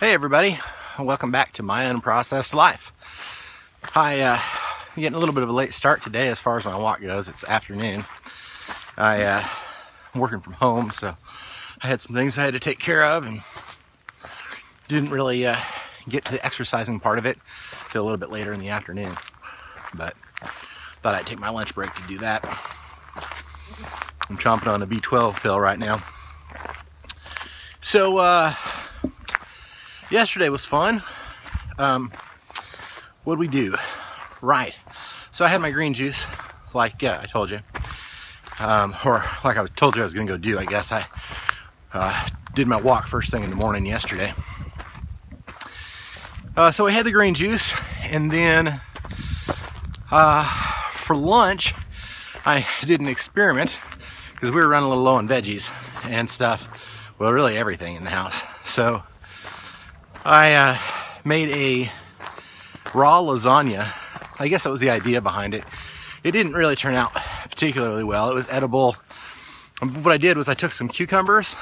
Hey everybody, welcome back to my unprocessed life. I'm getting a little bit of a late start today as far as my walk goes. It's afternoon. I'm working from home, so I had some things I had to take care of and didn't really get to the exercising part of it till a little bit later in the afternoon. But thought I'd take my lunch break to do that. I'm chomping on a B12 pill right now. So, yesterday was fun. What'd we do? Right. So I had my green juice, like I told you. Or like I told you I was going to go do, I guess. I did my walk first thing in the morning yesterday. So I had the green juice, and then for lunch, I did an experiment because we were running a little low on veggies and stuff. Well, really everything in the house. So I made a raw lasagna. I guess that was the idea behind it. It didn't really turn out particularly well. It was edible. What I did was I took some cucumbers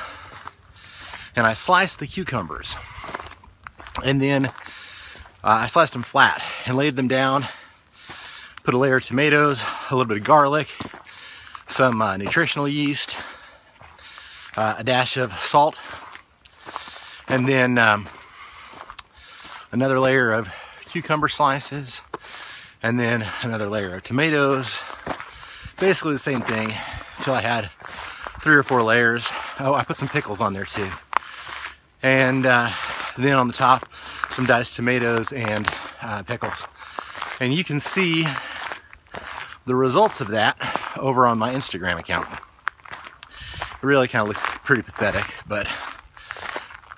and I sliced the cucumbers. And then I sliced them flat and laid them down. Put a layer of tomatoes, a little bit of garlic, some nutritional yeast, a dash of salt, and then another layer of cucumber slices, and then another layer of tomatoes. Basically the same thing until I had 3 or 4 layers. Oh, I put some pickles on there too. And then on the top, some diced tomatoes and pickles. And you can see the results of that over on my Instagram account. It really kind of looked pretty pathetic, but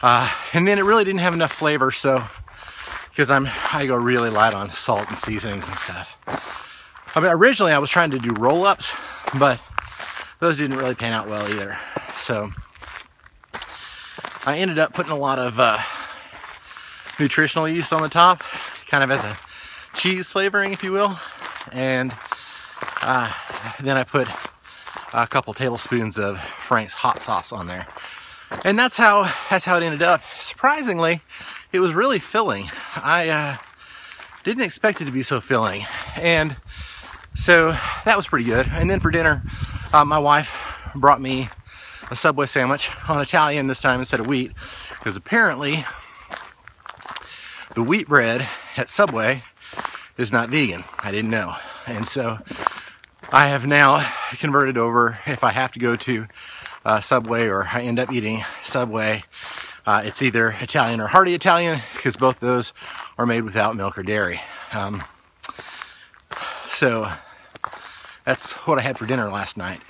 and then it really didn't have enough flavor, so because I go really light on salt and seasonings and stuff. I mean, originally I was trying to do roll-ups, but those didn't really pan out well either. So I ended up putting a lot of nutritional yeast on the top, kind of as a cheese flavoring, if you will, and then I put a couple tablespoons of Frank's hot sauce on there. And that's how it ended up. Surprisingly, it was really filling. I didn't expect it to be so filling. And so that was pretty good. And then for dinner, my wife brought me a Subway sandwich on Italian this time instead of wheat, because apparently the wheat bread at Subway is not vegan. I didn't know. And so I have now converted over. If I have to go to Subway or I end up eating Subway, it's either Italian or hearty Italian, because both those are made without milk or dairy. So that's what I had for dinner last night.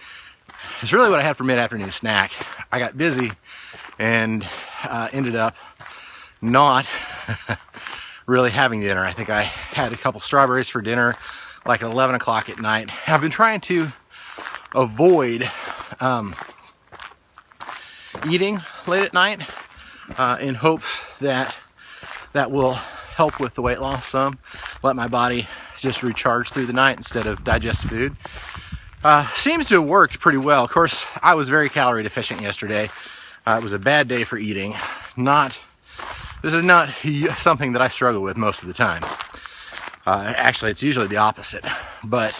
It's really what I had for mid-afternoon snack. I got busy and ended up not really having dinner. I think I had a couple strawberries for dinner, like at 11 o'clock at night. I've been trying to avoid eating late at night in hopes that that will help with the weight loss some. Let my body just recharge through the night instead of digest food. Seems to have worked pretty well. Of course, I was very calorie deficient yesterday. It was a bad day for eating. This is not something that I struggle with most of the time. Actually, it's usually the opposite. But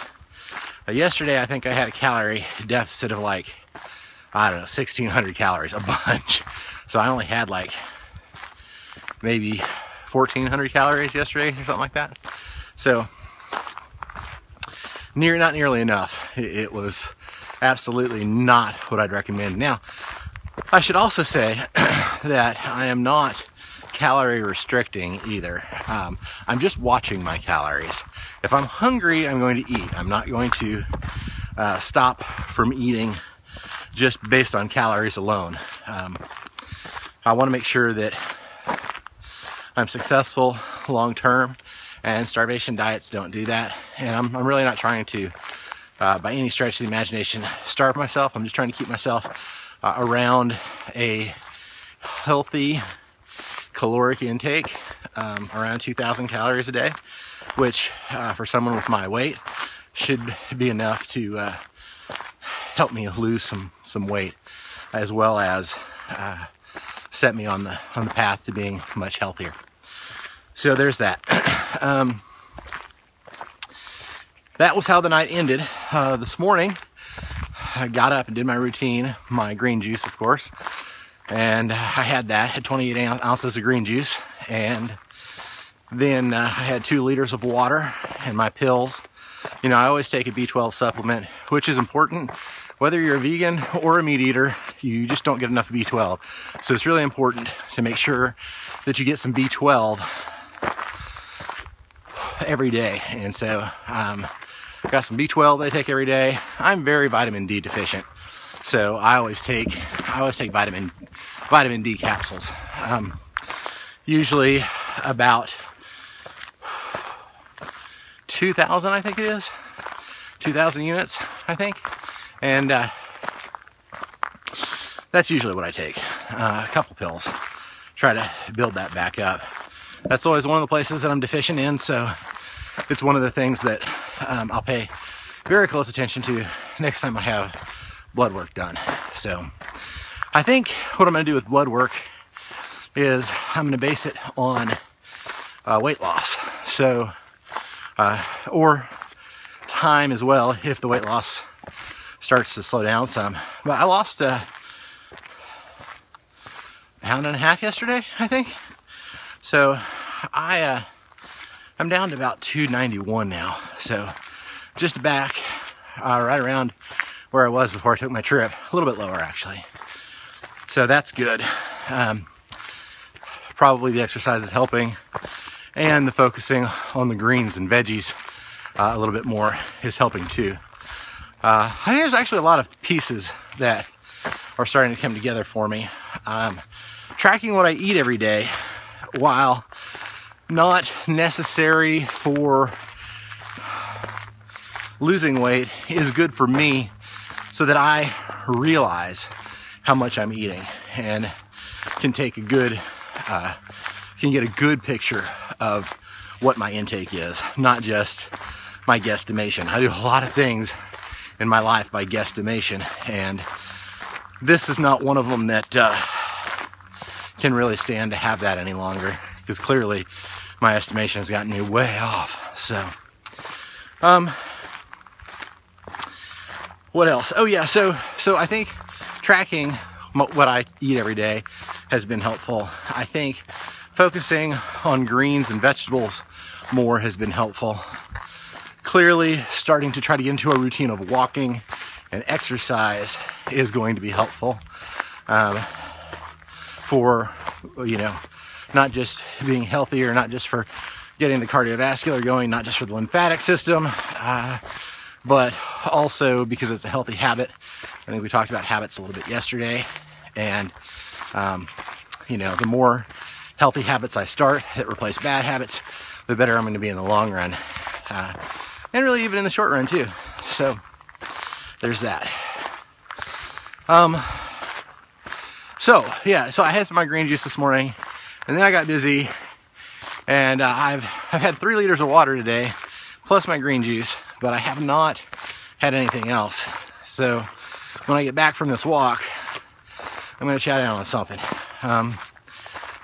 yesterday, I think I had a calorie deficit of like, I don't know, 1,600 calories, a bunch. So I only had like maybe 1,400 calories yesterday or something like that. So not nearly enough. It was absolutely not what I'd recommend. Now, I should also say that I am not calorie restricting either. I'm just watching my calories. If I'm hungry, I'm going to eat. I'm not going to stop from eating just based on calories alone. I want to make sure that I'm successful long term, and starvation diets don't do that. And I'm really not trying to, by any stretch of the imagination, starve myself. I'm just trying to keep myself around a healthy caloric intake, around 2,000 calories a day, which for someone with my weight should be enough to help me lose some weight, as well as set me on the path to being much healthier. So there's that. That was how the night ended. This morning, I got up and did my routine, my green juice, of course, and I had 28 ounces of green juice, and then I had 2 liters of water and my pills. You know, I always take a B12 supplement, which is important. Whether you're a vegan or a meat eater, you just don't get enough B12. So it's really important to make sure that you get some B12 every day. And so got some B12 that I take every day. I'm very vitamin D deficient, so I always take vitamin D capsules. Usually about 2,000, I think it is. 2,000 units, I think. And that's usually what I take. A couple pills. Try to build that back up. That's always one of the places that I'm deficient in, so it's one of the things that I'll pay very close attention to next time I have blood work done. So I think what I'm going to do with blood work is I'm going to base it on weight loss. So, or time as well, if the weight loss starts to slow down some. But I lost a pound and a half yesterday, I think. So I'm down to about 291 now. So just back right around where I was before I took my trip. A little bit lower, actually. So that's good. Probably the exercise is helping, and the focusing on the greens and veggies a little bit more is helping too. I think there's actually a lot of pieces that are starting to come together for me. Tracking what I eat every day, while not necessary for losing weight, is good for me so that I realize how much I'm eating and can take a good, can get a good picture of what my intake is, not just my guesstimation. I do a lot of things in my life by guesstimation, and this is not one of them that can really stand to have that any longer, because clearly my estimation has gotten me way off. So, what else? Oh yeah, so I think tracking what I eat every day has been helpful. I think focusing on greens and vegetables more has been helpful. Clearly, starting to try to get into a routine of walking and exercise is going to be helpful for, you know, not just being healthier, not just for getting the cardiovascular going, not just for the lymphatic system, but also because it's a healthy habit. I think we talked about habits a little bit yesterday, and you know, the more healthy habits I start that replace bad habits, the better I'm going to be in the long run, and really even in the short run too. So there's that. So I had some of my green juice this morning, and then I got busy, and I've had 3 liters of water today, plus my green juice, but I have not had anything else. So when I get back from this walk, I'm going to chow down on something.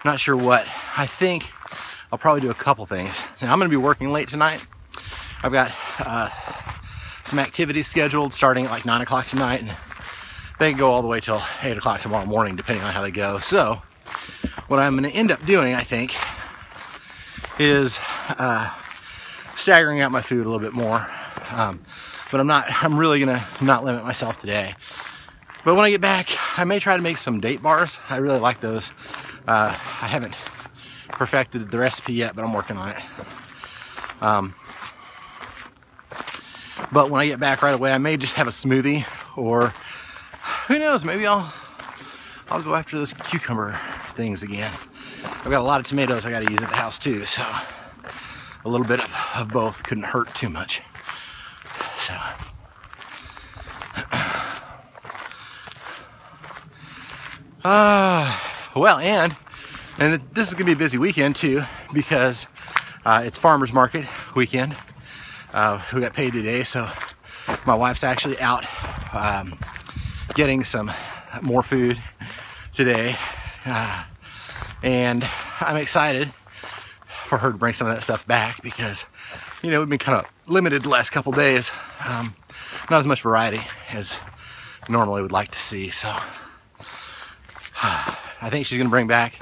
Not sure what. I think I'll probably do a couple things. Now I'm going to be working late tonight. I've got some activities scheduled starting at like 9 o'clock tonight, and they can go all the way till 8 o'clock tomorrow morning, depending on how they go. So what I'm going to end up doing, I think, is staggering out my food a little bit more. But I'm really going to not limit myself today. But when I get back, I may try to make some date bars. I really like those. I haven't perfected the recipe yet, but I'm working on it. But when I get back right away, I may just have a smoothie, or who knows, maybe I'll go after those cucumber things again. I've got a lot of tomatoes I got to use at the house too, so a little bit of both couldn't hurt too much. So well, and this is gonna be a busy weekend too, because it's farmers market weekend. We got paid today, so my wife's actually out getting some more food today, And I'm excited for her to bring some of that stuff back because, you know, we've been kind of limited the last couple days. Not as much variety as normally would like to see. So I think she's gonna bring back,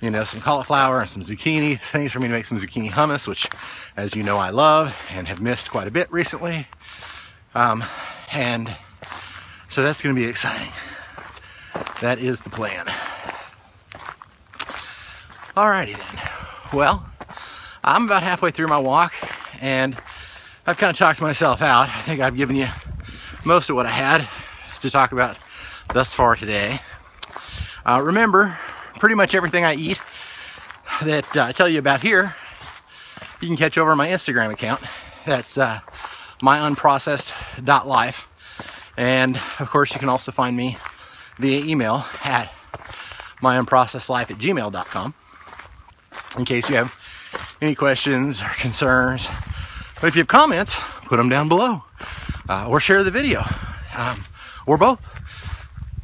you know, some cauliflower and some zucchini, things for me to make some zucchini hummus, which, as you know, I love and have missed quite a bit recently. And so that's gonna be exciting. That is the plan. Alrighty then. Well, I'm about halfway through my walk and I've kind of talked myself out. I think I've given you most of what I had to talk about thus far today. Remember, pretty much everything I eat that I tell you about here, you can catch over on my Instagram account. That's myunprocessed.life. And of course, you can also find me via email at myunprocessedlife@gmail.com in case you have any questions or concerns. But if you have comments, put them down below or share the video or both.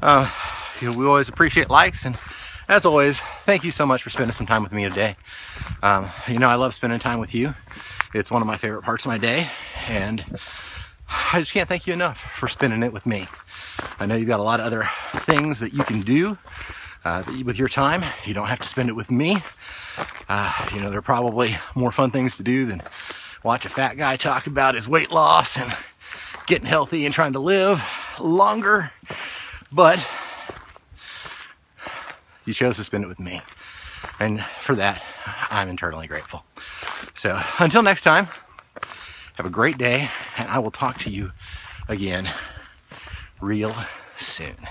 You know, we always appreciate likes, and as always, thank you so much for spending some time with me today. You know, I love spending time with you. It's one of my favorite parts of my day, and I just can't thank you enough for spending it with me. I know you've got a lot of other things that you can do with your time. You don't have to spend it with me. You know, there are probably more fun things to do than watch a fat guy talk about his weight loss and getting healthy and trying to live longer. But you chose to spend it with me. And for that, I'm eternally grateful. So until next time, have a great day, and I will talk to you again real soon.